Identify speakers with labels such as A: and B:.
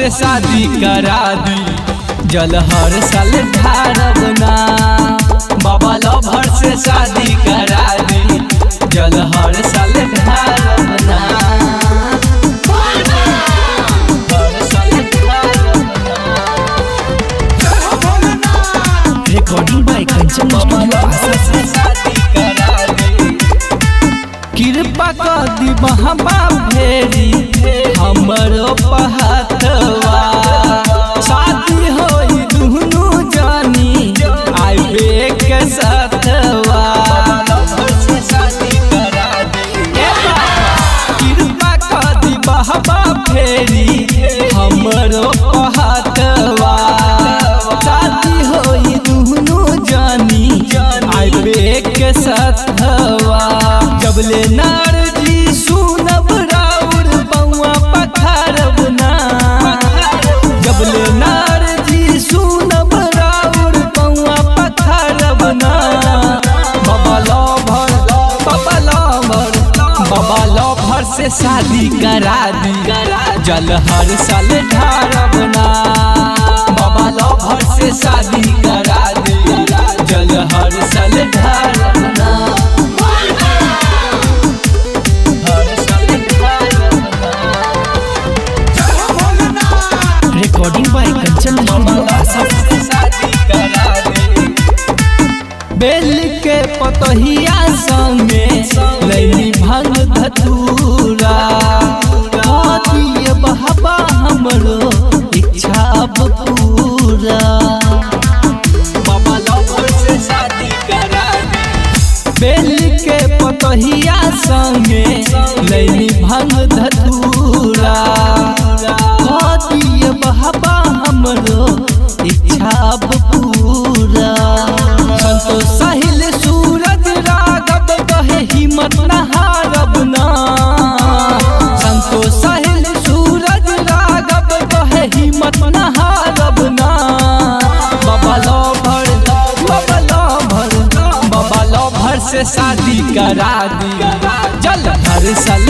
A: से शादी करा दी, जल हर साल ढारब ना। बाबा लवर से शादी करा दी, जल हर साल ढारब ना।
B: रिकॉर्डिंग बाय कंचन
A: से शादी करा दी, कृपा कर दी बाबा फेरी हमरो पहतवा। शादी होई दुनू जानी आइबे के साथवा। कृपा कर दी बाबा फेरी हमरो पहतवा। शादी होई दुनू जानी आइबे के साथवा। जबले नारजी सुनब राउर बउआ पखारब ना। जबले नारजी सुनब राउर बउआ पखारब ना। बाबा लवर से शादी करा दी, जल हर साल ढारब ना। बाबा लवर से शादी करा दी, जल हर साल ढारब ना।
B: रिकॉर्डिंग बाय कंचन
A: शादी करा दी, बेल के पतहिया संगे लैली भंग धतूरा। दिए बहबा हमरो इच्छा अब पूरा। बाबा लवर से शादी करा दी, बेल के पतहिया संगे लैली भंग धतूरा। दिए बहबा हमरो इच्छा अब पूरा। संतोष साहिल सूरज रागब कहे हिम्मत न हारब ना। संतोष साहिल सूरज रागब कहे हिम्मत न हारब ना। बाबा लवर से शादी करा दी, जल हर साल